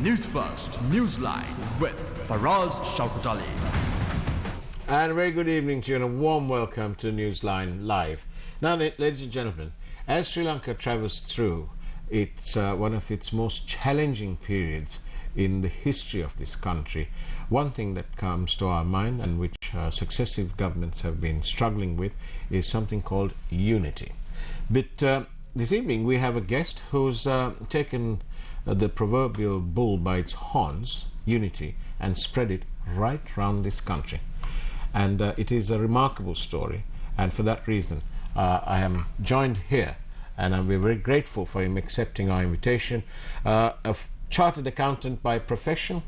Newsfirst Newsline with Faraz Shaukat Ali. And a very good evening to you and a warm welcome to Newsline Live. Now, ladies and gentlemen, as Sri Lanka travels through one of its most challenging periods in the history of this country, one thing that comes to our mind and which successive governments have been struggling with is something called unity. But this evening we have a guest who's taken the proverbial bull by its horns, unity, and spread it right round this country. And it is a remarkable story, and for that reason I am joined here, and we're very grateful for him accepting our invitation. A chartered accountant by profession,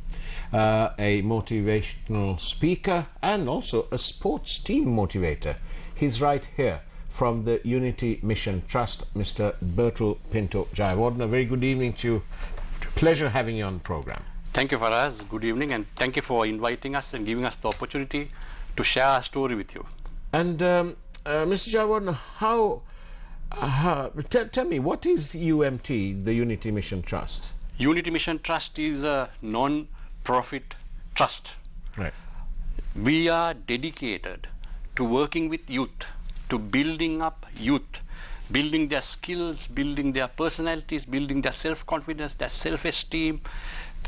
a motivational speaker, and also a sports team motivator. He's right here from the Unity Mission Trust, Mr. Bertul Pinto Jayawardena. A very good evening to you. Pleasure having you on the program. Thank you, Faraz. Good evening, and thank you for inviting us and giving us the opportunity to share our story with you. And Mr. Jayawardena, tell me, what is UMT, the Unity Mission Trust? Unity Mission Trust is a non-profit trust. Right. We are dedicated to working with youth, to building up youth, building their skills, building their personalities, building their self-confidence, their self-esteem,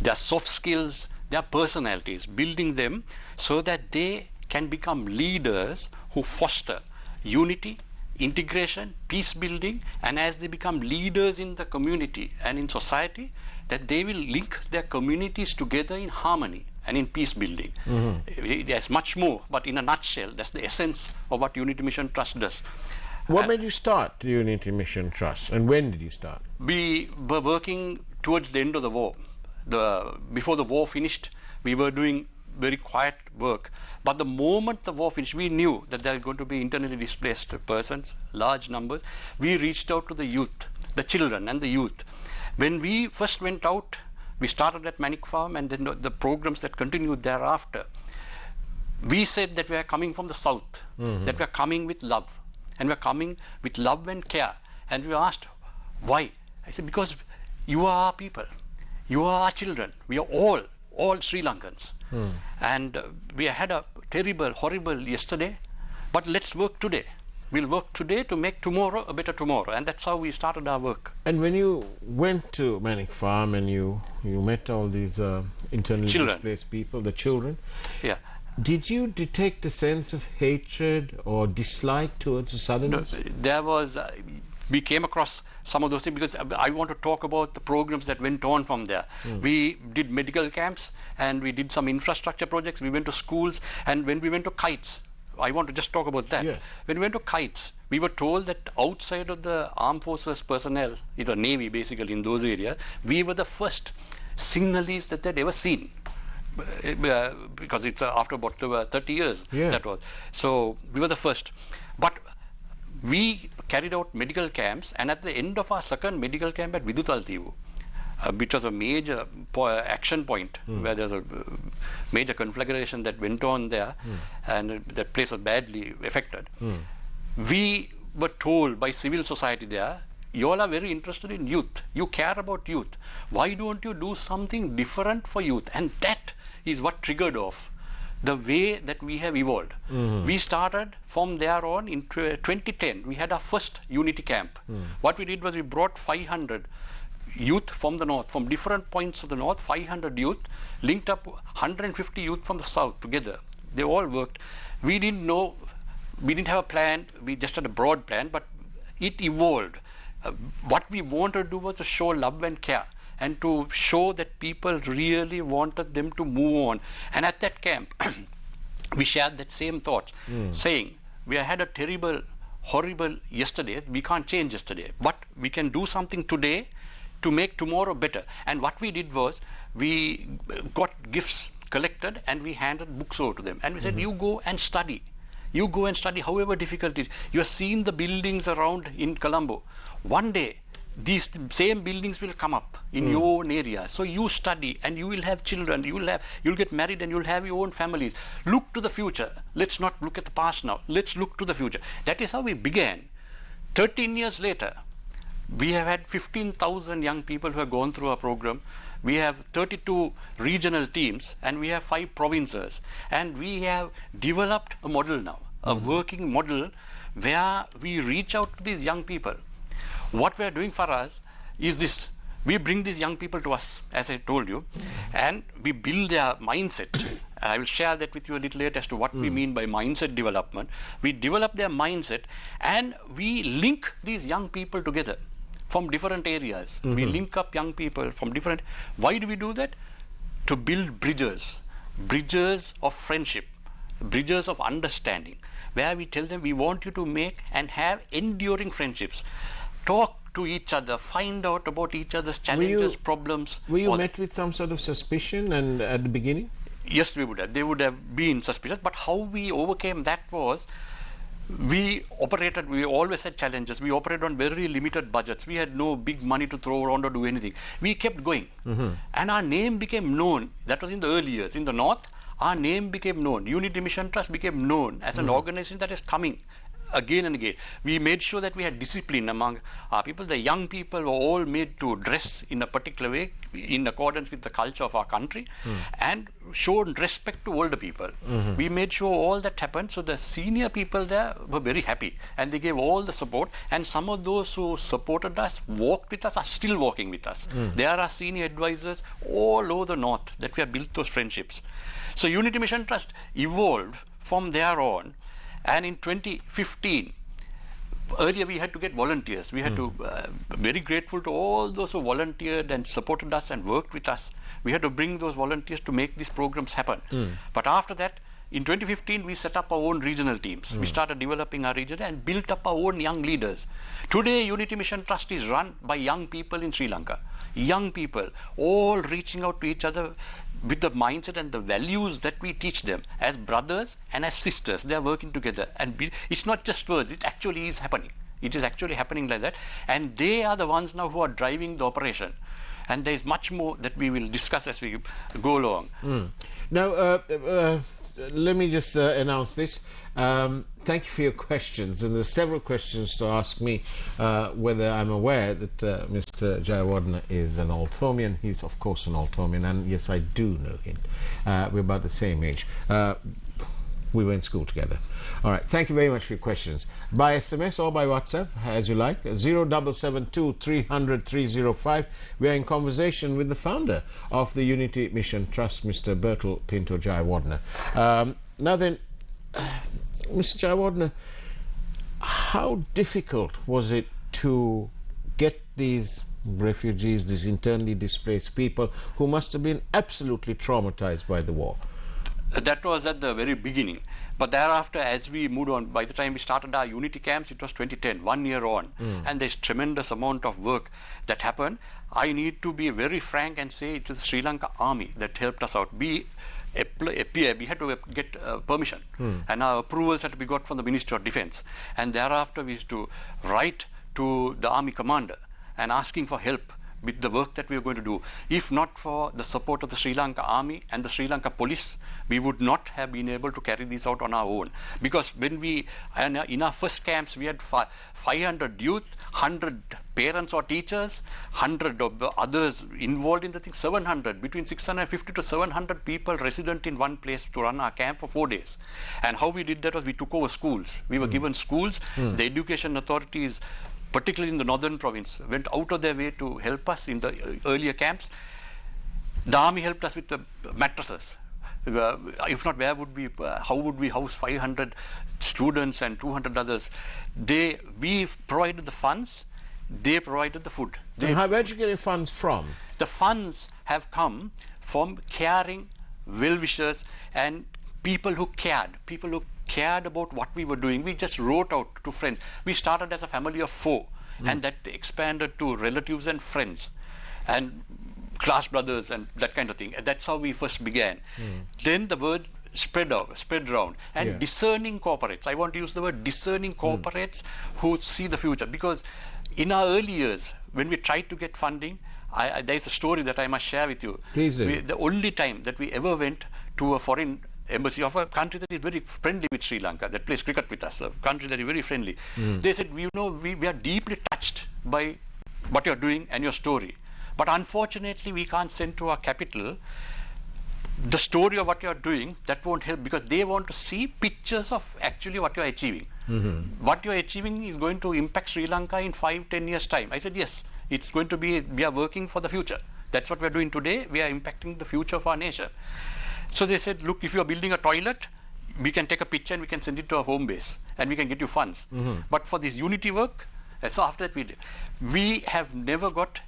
their soft skills, their personalities, building them so that they can become leaders who foster unity, integration, peace building, and as they become leaders in the community and in society, that they will link their communities together in harmony and in peace building. There's much more, but in a nutshell, that's the essence of what Unity Mission Trust does. What made you start the Unity Mission Trust, and when did you start? We were working towards the end of the war. Before the war finished, we were doing very quiet work. But the moment the war finished, we knew that there are going to be internally displaced persons, large numbers. We reached out to the youth, the children and the youth. When we first went out, we started at Manik Farm, and then the programs that continued thereafter. We said that we are coming from the south, that we are coming with love, and we are coming with love and care. And we asked, why? I said, because you are our people, you are our children, we are all Sri Lankans. And we had a terrible, horrible yesterday, but let's work today. We'll work today to make tomorrow a better tomorrow, and that's how we started our work. And when you went to Manik Farm and you met all these internally displaced people, the children, yeah, did you detect a sense of hatred or dislike towards the Southerners? No, there was. We came across some of those things because I want to talk about the programs that went on from there. We did medical camps and we did some infrastructure projects. We went to schools, and when we went to kites, I want to just talk about that. Yes. When we went to kites, we were told that outside of the armed forces personnel, it was Navy basically in those areas, we were the first signalists that they'd ever seen. Because it's after about 30 years, that was. So we were the first. But we carried out medical camps, and at the end of our second medical camp at Vidutaltivu, which was a major action point where there's a major conflagration that went on there, and that place was badly affected. We were told by civil society there, you all are very interested in youth, you care about youth, why don't you do something different for youth? And that is what triggered off the way that we have evolved. We started from there on in 2010. We had our first unity camp. What we did was we brought 500 youth from the north, from different points of the north, 500 youth, linked up 150 youth from the south together. They all worked. We didn't know, we didn't have a plan, we just had a broad plan, but it evolved. What we wanted to do was to show love and care, and to show that people really wanted them to move on. And at that camp, we shared that same thought, saying, we had a terrible, horrible yesterday, we can't change yesterday, but we can do something today to make tomorrow better. And what we did was, we got gifts collected and we handed books over to them. And we said, you go and study. You go and study, however difficult it is. You have seen the buildings around in Colombo. One day, these same buildings will come up in your own area. So you study and you will have children, you'll get married and you'll have your own families. Look to the future. Let's not look at the past now. Let's look to the future. That is how we began. 13 years later, we have had 15,000 young people who have gone through our program. We have 32 regional teams, and we have 5 provinces. And we have developed a model now, a working model where we reach out to these young people. What we are doing for us is this. We bring these young people to us, as I told you, and we build their mindset. I will share that with you a little later as to what we mean by mindset development. We develop their mindset, and we link these young people together from different areas. We link up young people from different... Why do we do that? To build bridges of friendship, bridges of understanding, where we tell them we want you to make and have enduring friendships. Talk to each other, find out about each other's challenges, problems. Were you met with some sort of suspicion and at the beginning? Yes, we would have. They would have been suspicious. But how we overcame that was, we always had challenges. We operated on very limited budgets. We had no big money to throw around or do anything. We kept going. And our name became known. That was in the early years. In the north, our name became known. Unity Mission Trust became known as an organization that is coming again and again. We made sure that we had discipline among our people. The young people were all made to dress in a particular way in accordance with the culture of our country and showed respect to older people. We made sure all that happened. So the senior people there were very happy, and they gave all the support. And some of those who supported us, walked with us, are still walking with us. They are our senior advisors all over the north that we have built those friendships. So Unity Mission Trust evolved from there on. And in 2015, earlier we had to get volunteers. We had to, very grateful to all those who volunteered and supported us and worked with us. We had to bring those volunteers to make these programs happen. But after that, in 2015, we set up our own regional teams. We started developing our region and built up our own young leaders. Today, Unity Mission Trust is run by young people in Sri Lanka. Young people, all reaching out to each other with the mindset and the values that we teach them as brothers and as sisters. They are working together, and it's not just words, it actually is happening. It is actually happening like that, and they are the ones now who are driving the operation. And there is much more that we will discuss as we go along. Now, let me just announce this. Thank you for your questions, and there's several questions to ask me whether I'm aware that Mr. Jayawardena is an Althomian. He's of course an Althomian, and yes, I do know him. We're about the same age. We went to school together. All right, thank you very much for your questions. By SMS or by WhatsApp, as you like, 0772 300 305. We are in conversation with the founder of the Unity Mission Trust, Mr. Bertel Pinto Jayawardena. Now then, Mr. Jayawardena, how difficult was it to get these refugees, these internally displaced people who must have been absolutely traumatized by the war? That was at the very beginning. But thereafter, as we moved on, by the time we started our unity camps, it was 2010, 1 year on. And there's tremendous amount of work that happened. I need to be very frank and say it was the Sri Lanka Army that helped us out. We had to get permission, and our approvals had to be got from the Ministry of Defence. And thereafter, we used to write to the Army commander and asking for help with the work that we were going to do. If not for the support of the Sri Lanka Army and the Sri Lanka Police, we would not have been able to carry these out on our own. Because when in our first camps, we had 500 youth, 100 parents or teachers, 100 of others involved in the thing, 700, between 650 to 700 people resident in one place to run our camp for 4 days. And how we did that was we took over schools. We were given schools. The education authorities, particularly in the northern province, went out of their way to help us in the earlier camps. The army helped us with the mattresses. If not, how would we house 500 students and 200 others? We provided the funds, they provided the food. Where did you get the funds from? The funds have come from caring well-wishers and people who cared about what we were doing. We just wrote out to friends. We started as a family of 4, and that expanded to relatives and friends and class brothers and that kind of thing. And that's how we first began. Then the word spread around. And discerning corporates, I want to use the word discerning corporates who see the future. Because in our early years, when we tried to get funding, there's a story that I must share with you. Please do. The only time that we ever went to a foreign embassy of a country that is very friendly with Sri Lanka, that plays cricket with us, a country that is very friendly. They said, we are deeply touched by what you're doing and your story. But unfortunately, we can't send to our capital the story of what you're doing. That won't help, because they want to see pictures of actually what you're achieving. What you're achieving is going to impact Sri Lanka in 5-10 years' time. I said, yes, it's going to be, we are working for the future. That's what we're doing today. We are impacting the future of our nation. So they said, look, if you're building a toilet, we can take a picture and we can send it to a home base and we can get you funds. But for this unity work, so after that we have never got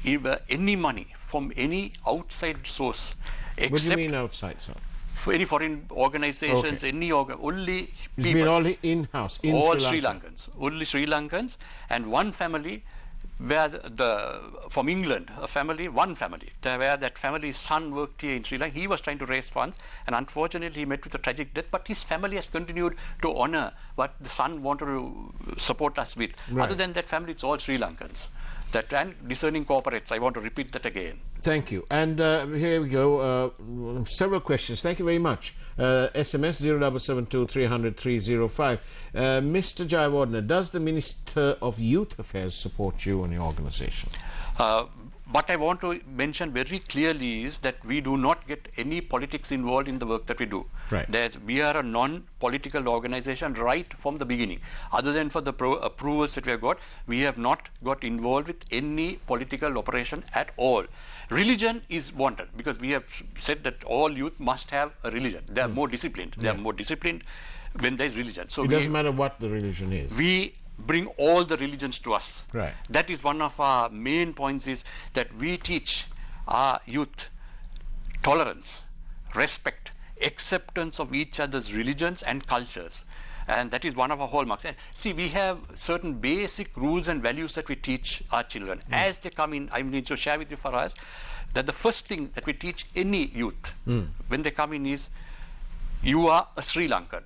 any money from any outside source. What do you mean outside, sir? For any foreign organizations, only It's people. been all in-house, in All Sri Sri Lanka. Lankans, only Sri Lankans, and one family where from England, one family, where that family's son worked here in Sri Lanka. He was trying to raise funds, and unfortunately he met with a tragic death, but his family has continued to honor what the son wanted to support us with. Right. Other than that family, it's all Sri Lankans. And discerning corporates, I want to repeat that again. Thank you. And here we go. Several questions. Thank you very much. SMS 0772 300 305. Mr. Jayawardena, does the Minister of Youth Affairs support you and your organization? What I want to mention very clearly is that we do not get any politics involved in the work that we do. Right. We are a non-political organization right from the beginning. Other than for the approvals that we have got, we have not got involved with any political operation at all. Religion is wanted, because we have said that all youth must have a religion. They are more disciplined. They are more disciplined when there is religion. So it doesn't matter what the religion is. We bring all the religions to us. Right. That is one of our main points, is that we teach our youth tolerance, respect, acceptance of each other's religions and cultures. And that is one of our hallmarks. And see, we have certain basic rules and values that we teach our children. As they come in, I need to share with you, Faraz, that the first thing that we teach any youth when they come in is, you are a Sri Lankan.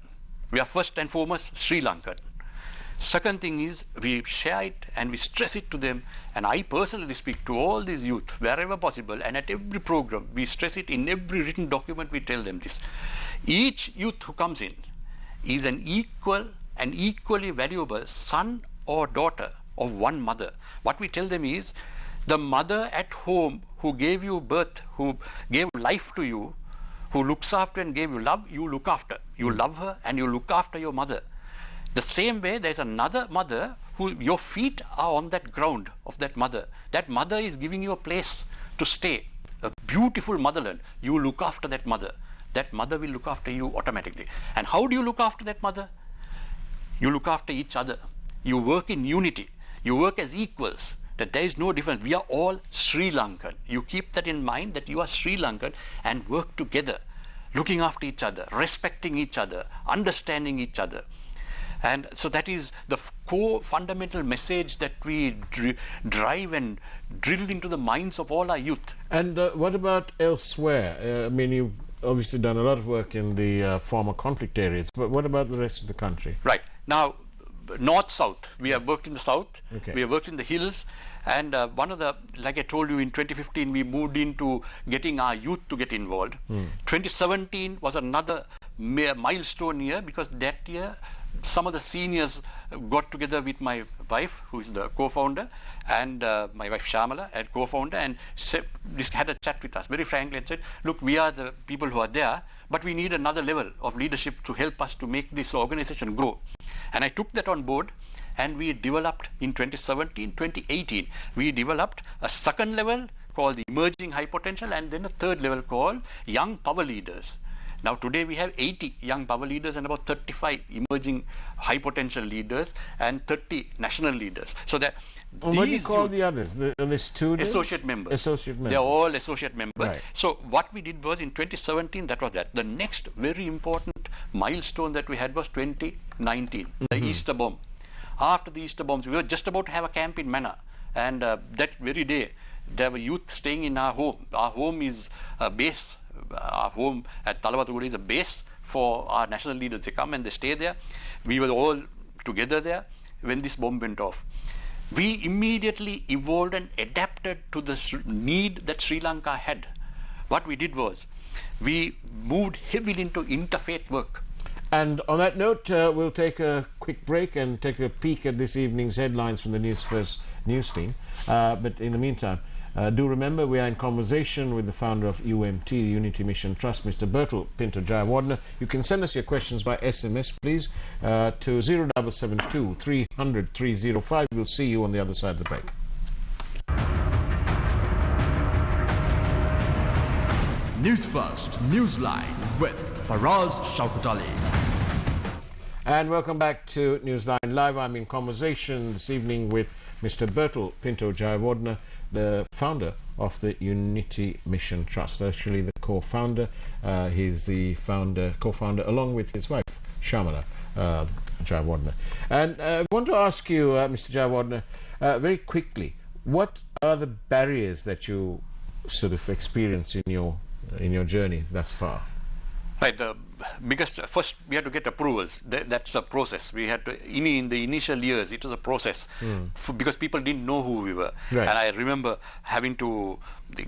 We are first and foremost Sri Lankan. Second thing is, we share it and we stress it to them, and I personally speak to all these youth wherever possible, and at every program we stress it. In every written document we tell them this. Each youth who comes in is an equal and equally valuable son or daughter of one mother. What we tell them is, the mother at home who gave you birth, who gave life to you, who looks after and gave you love, you look after. You love her and you look after your mother. The same way, there's another mother who your feet are on that ground of that mother. That mother is giving you a place to stay, a beautiful motherland. You look after that mother. That mother will look after you automatically. And how do you look after that mother? You look after each other. You work in unity. You work as equals, that there is no difference. We are all Sri Lankan. You keep that in mind, that you are Sri Lankan, and work together, looking after each other, respecting each other, understanding each other. And so that is the core fundamental message that we drive and drill into the minds of all our youth. And what about elsewhere? I mean, you've obviously done a lot of work in the former conflict areas, but what about the rest of the country? Right. Now, north-south, we have worked in the south, Okay. we have worked in the hills, and one of the, like I told you, in 2015 we moved into getting our youth to get involved. 2017 was another milestone year, because that year some of the seniors got together with my wife, who is the co-founder, and my wife Shamala, and co-founder, and had a chat with us very frankly and said, look, we are the people who are there, but we need another level of leadership to help us to make this organization grow. And I took that on board, and we developed in 2017, 2018, we developed a second level called the Emerging High Potential, and then a third level called Young Power Leaders. Now today we have 80 young power leaders and about 35 emerging high potential leaders and 30 national leaders. So that What do you call the others? The students? Associate members. Associate members. They're all associate members. Right. So what we did was in 2017, that was that. The next very important milestone that we had was 2019, the Easter bomb. After the Easter bombs, we were just about to have a camp in Manna, and that very day there were youth staying in our home. Our home is a base. Our home at Talawatugudi is a base for our national leaders. They come and they stay there. We were all together there when this bomb went off. We immediately evolved and adapted to the need that Sri Lanka had. What we did was, we moved heavily into interfaith work. And on that note, we'll take a quick break and take a peek at this evening's headlines from the Newsfirst news team. But in the meantime, Do remember we are in conversation with the founder of UMT, Unity Mission Trust, Mr. Bertel Pinto Jayawardena. You can send us your questions by SMS, please, to 0772 300 305. We'll see you on the other side of the break. Newsfirst, Newsline with Faraz Shaukat Ali. And welcome back to Newsline Live. I'm in conversation this evening with Mr. Bertel Pinto Jayawardena, the founder of the Unity Mission Trust, actually the co-founder. He's the co-founder along with his wife, Shamala Jayawardena. And I want to ask you, Mr. Jayawardena, very quickly, what are the barriers that you sort of experience in your journey thus far? Right. The biggest, first we had to get approvals. That's a process. We had to, in the initial years, it was a process because people didn't know who we were. Right. And I remember having to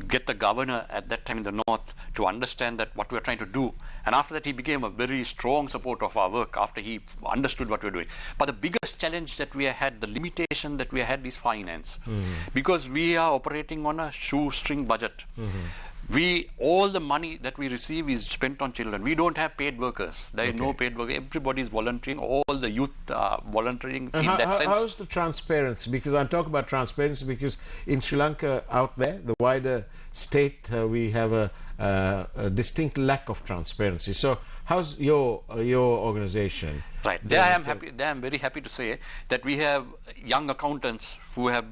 get the governor at that time in the north to understand that what we were trying to do. And after that, he became a very strong supporter of our work after he understood what we were doing. But the biggest challenge that we had, the limitation that we had, is finance. Because we are operating on a shoestring budget. All the money that we receive is spent on children. We don't have paid workers. There is no paid work. Everybody is volunteering. All the youth are volunteering in that sense. How's the transparency? Because I talk about transparency because in Sri Lanka out there, the wider state, we have a distinct lack of transparency. So how's your organization? Right. There I am very happy to say that we have young accountants who have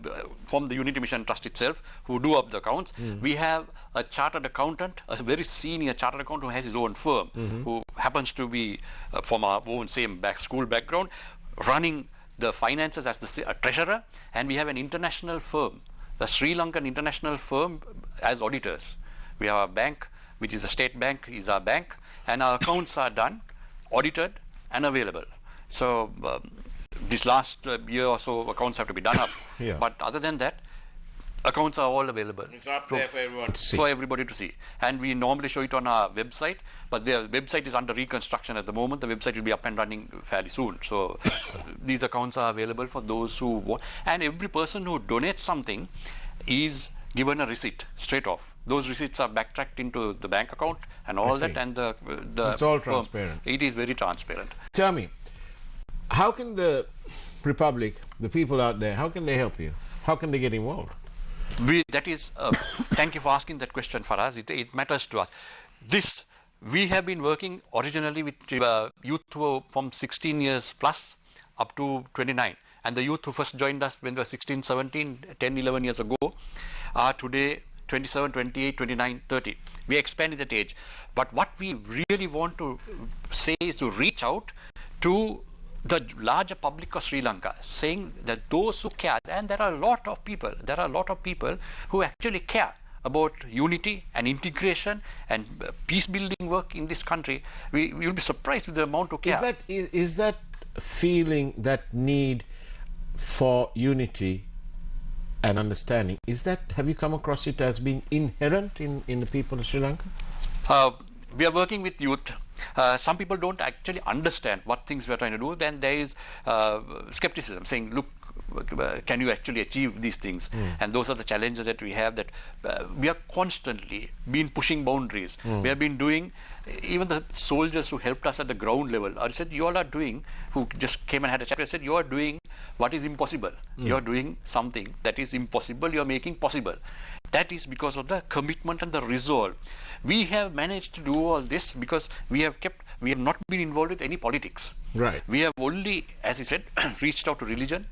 from the Unity Mission Trust itself who do up the accounts. We have a chartered accountant, a very senior chartered accountant who has his own firm, who happens to be from our own same school background, running the finances as the treasurer. And we have an international firm, the Sri Lankan international firm, as auditors. We have a bank, which is a state bank, is our bank, and our accounts are done, audited, and available. So this last year or so, accounts have to be done up. But other than that, accounts are all available. It's up there for everyone to see. For everybody to see. And we normally show it on our website, but the website is under reconstruction at the moment. The website will be up and running fairly soon. So these accounts are available for those who want. And every person who donates something is given a receipt straight off. Those receipts are backtracked into the bank account and all that, and the it's all firm, transparent. It is very transparent. Tell me, how can the Republic, the people out there, how can they help you? How can they get involved? That is, thank you for asking that question, Faraz. It matters to us. We have been working originally with youth who are from 16 years plus up to 29. And the youth who first joined us when they were 16, 17, 10, 11 years ago are today 27, 28, 29, 30. We expanded that age. But what we really want to say is to reach out to the larger public of Sri Lanka, saying that those who care, and there are a lot of people who actually care about unity and integration and peace building work in this country. We will be surprised with the amount of care. Is that feeling, that need for unity and understanding, have you come across it as being inherent in the people of Sri Lanka? We are working with youth. Some people don't actually understand what things we are trying to do. Then there is skepticism, saying, look, can you actually achieve these things? And those are the challenges that we have, that we are constantly been pushing boundaries. We have been doing, even the soldiers who helped us at the ground level, I said, you all are doing, who just came and had a chat, I said, you are doing what is impossible. You are doing something that is impossible, you are making possible. That is because of the commitment and the resolve. We have managed to do all this because we have not been involved with any politics. Right. We have only, as you said, reached out to religion,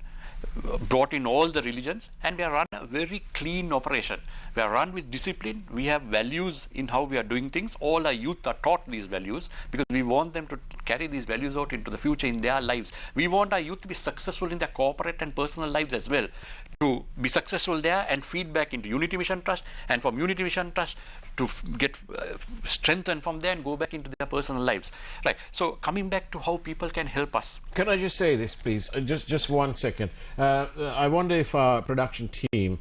brought in all the religions, and we have run a very clean operation. We are run with discipline. We have values in how we are doing things. All our youth are taught these values because we want them to carry these values out into the future in their lives. We want our youth to be successful in their corporate and personal lives as well, to be successful there and feed back into Unity Mission Trust, and from Unity Mission Trust to get strengthened from there and go back into their personal lives. Right. So coming back to how people can help us. Can I just say this, please? Just 1 second. I wonder if our production team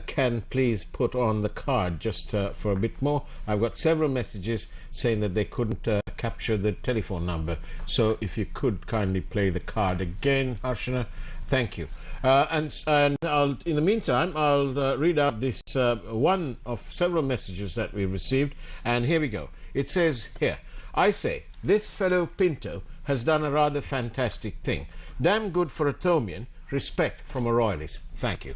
can please put on the card just for a bit more. I've got several messages saying that they couldn't capture the telephone number. So if you could kindly play the card again, Harshana. Thank you. And in the meantime, I'll read out this one of several messages that we received, and here we go. It says here, I say, this fellow Pinto has done a rather fantastic thing. Damn good for a Thomian. Respect from a royalist. Thank you.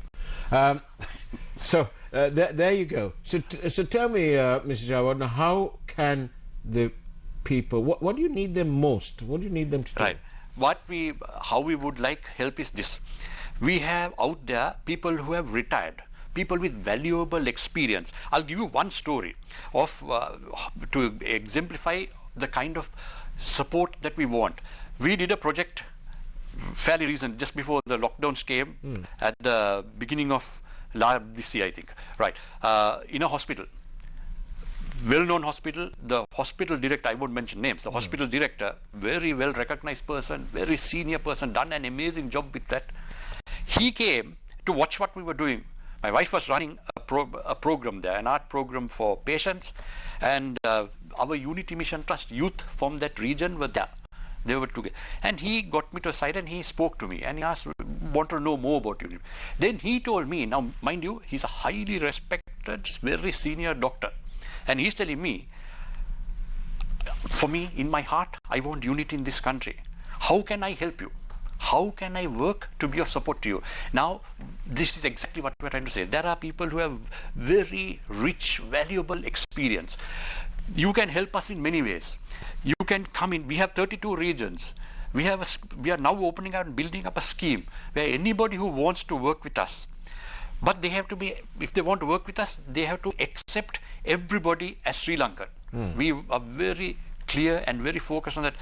So there you go. So tell me, Mr. Jawad, how can the people, what do you need them most? What do you need them to do? Right. How we would like help is this. We have out there people who have retired, people with valuable experience. I'll give you one story of to exemplify the kind of support that we want. We did a project fairly recent, just before the lockdowns came, at the beginning of this year, I think. Right. In a hospital. Well-known hospital, the hospital director, I won't mention names, the hospital director, very well-recognized person, very senior person, done an amazing job with that. He came to watch what we were doing. My wife was running a program there, an art program for patients, and our Unity Mission Trust youth from that region were there. They were together. And he got me to a side and he spoke to me and he asked, want to know more about you. Then he told me, now mind you, he's a highly respected, very senior doctor. And he's telling me, for me, in my heart, I want unity in this country. How can I help you? How can I work to be of support to you? Now, this is exactly what we're trying to say. There are people who have very rich, valuable experience. You can help us in many ways. You can come in. We have 32 regions. We are now opening out and building up a scheme where anybody who wants to work with us, but they have to be, if they want to work with us, they have to accept everybody as Sri Lankan. We are very clear and very focused on that.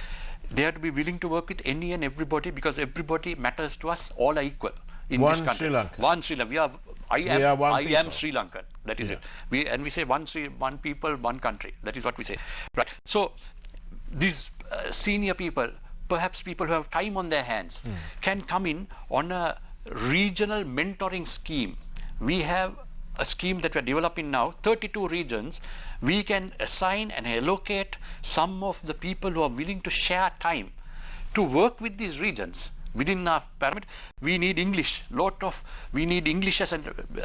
They have to be willing to work with any and everybody, because everybody matters to us. All are equal in this country. Sri Lanka. One Sri Lanka. I am Sri Lankan. That is it. We say one people, one country. That is what we say. Right. So these senior people, perhaps people who have time on their hands, can come in on a regional mentoring scheme. We have a scheme that we're developing now, 32 regions. We can assign and allocate some of the people who are willing to share time to work with these regions. Within our pyramid, we need English. We need English as a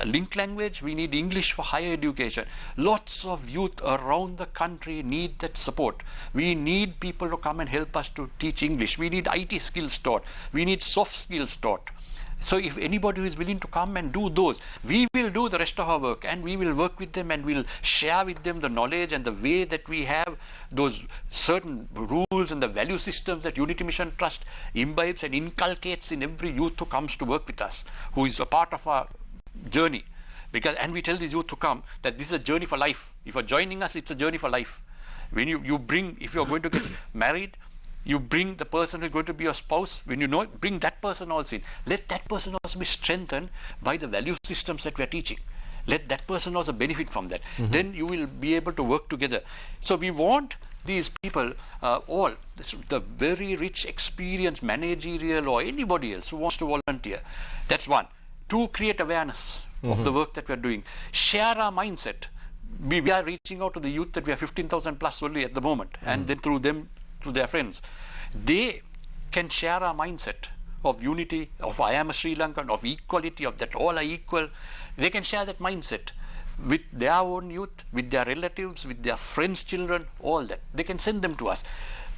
link language. We need English for higher education. Lots of youth around the country need that support. We need people to come and help us to teach English. We need IT skills taught. We need soft skills taught. So if anybody who is willing to come and do those, we will do the rest of our work, and we will work with them and we'll share with them the knowledge and the way that we have those certain rules and the value systems that Unity Mission Trust imbibes and inculcates in every youth who comes to work with us, who is a part of our journey. And we tell these youth to come that this is a journey for life. If you're joining us, it's a journey for life. When you bring, if you're going to get married, you bring the person who's going to be your spouse. When you know it, bring that person also in. Let that person also be strengthened by the value systems that we're teaching. Let that person also benefit from that. Then you will be able to work together. So we want these people, the very rich experience, managerial or anybody else who wants to volunteer. That's one. To create awareness of the work that we're doing. Share our mindset. We are reaching out to the youth that we have 15,000 plus only at the moment. And then through them, to their friends, they can share our mindset of unity, of I am a Sri Lankan, of equality, of that all are equal. They can share that mindset with their own youth, with their relatives, with their friends' children, all that. They can send them to us.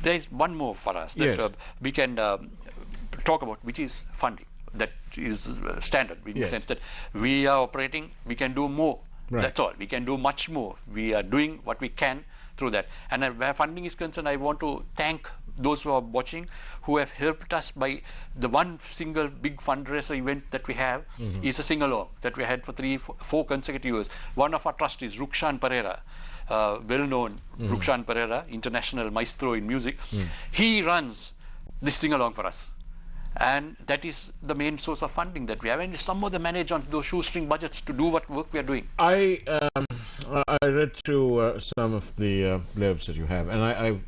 There is one more for us that we can talk about, which is funding. That is standard in the sense that we are operating, we can do more. Right. That's all. We can do much more. We are doing what we can through that. And where funding is concerned, I want to thank those who are watching, who have helped us by the one single big fundraiser event that we have is a sing-along that we had for 4 consecutive years. One of our trustees, Rukshan Pereira, well-known Rukshan Pereira, international maestro in music, he runs this sing-along for us. And that is the main source of funding that we have. And some of them manage on those shoestring budgets to do what work we are doing. I read through some of the blurbs that you have, and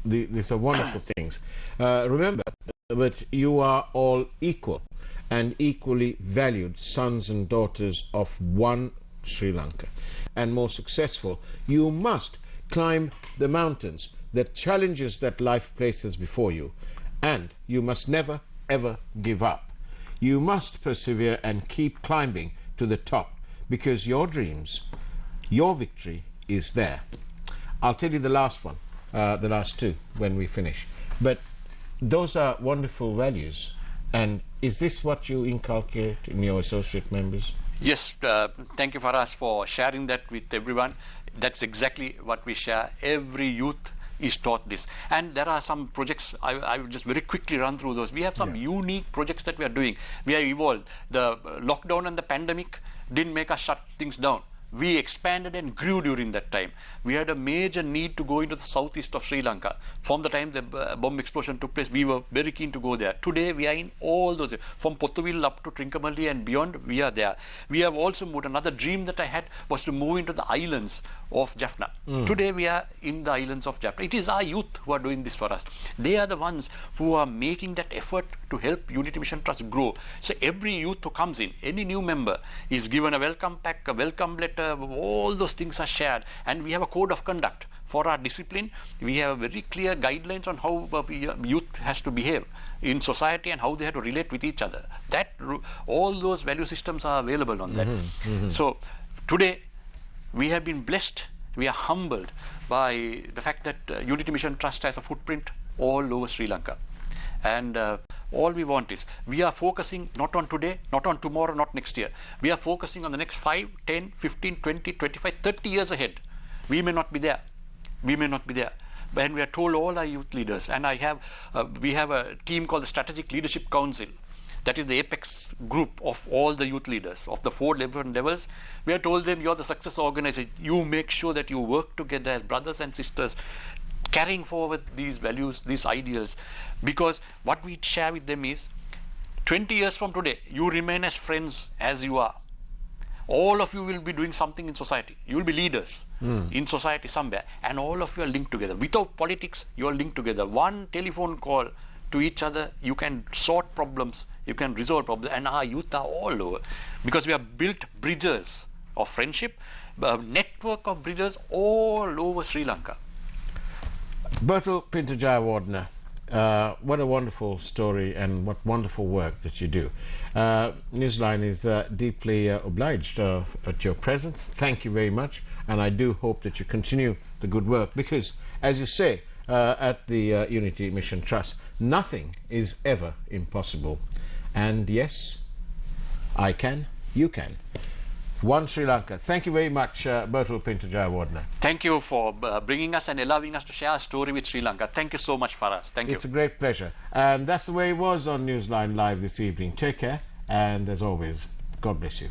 these are wonderful things. Remember that you are all equal and equally valued sons and daughters of one Sri Lanka. And more successful, you must climb the mountains, the challenges that life places before you, and you must never ever give up. You must persevere and keep climbing to the top, because your dreams, your victory is there. I'll tell you the last one, the last two, when we finish. But those are wonderful values. And is this what you inculcate in your associate members? Yes, thank you, Faraz, for sharing that with everyone. That's exactly what we share. Every youth is taught this. And there are some projects, I will just very quickly run through those. We have some unique projects that we are doing. We have evolved. The lockdown and the pandemic didn't make us shut things down. We expanded and grew during that time. We had a major need to go into the southeast of Sri Lanka. From the time the bomb explosion took place, we were very keen to go there. Today, we are in all those, from Potuville up to Trincomalee and beyond, we are there. We have also moved. Another dream that I had was to move into the islands of Jaffna. Today, we are in the islands of Jaffna. It is our youth who are doing this for us. They are the ones who are making that effort to help Unity Mission Trust grow. So every youth who comes in, any new member, is given a welcome pack, a welcome letter. All those things are shared, and we have a code of conduct for our discipline. We have very clear guidelines on how youth has to behave in society and how they have to relate with each other. That all those value systems are available on that. So today we have been blessed, we are humbled by the fact that Unity Mission Trust has a footprint all over Sri Lanka. And all we want is, we are focusing not on today, not on tomorrow, not next year. We are focusing on the next 5, 10, 15, 20, 25, 30 years ahead. We may not be there. We may not be there. And we are told, all our youth leaders, and we have a team called the Strategic Leadership Council. That is the apex group of all the youth leaders of the 4 different levels. We are told them, you're the success organization. You make sure that you work together as brothers and sisters, carrying forward these values, these ideals, because what we share with them is 20 years from today, you remain as friends as you are. All of you will be doing something in society. You will be leaders in society somewhere, and all of you are linked together. Without politics, you are linked together. One telephone call to each other, you can sort problems, you can resolve problems, and our youth are all over, because we have built bridges of friendship, a network of bridges all over Sri Lanka. Bertul Pintajayawardena, what a wonderful story and what wonderful work that you do. Newsline is deeply obliged at your presence. Thank you very much, and I do hope that you continue the good work, because, as you say, at the Unity Mission Trust, nothing is ever impossible. And yes, I can, you can. One Sri Lanka. Thank you very much, Bertul Pintajayawardena. Thank you for bringing us and allowing us to share our story with Sri Lanka. Thank you so much, Faraz. Thank you. It's a great pleasure. And that's the way it was on Newsline Live this evening. Take care, and as always, God bless you.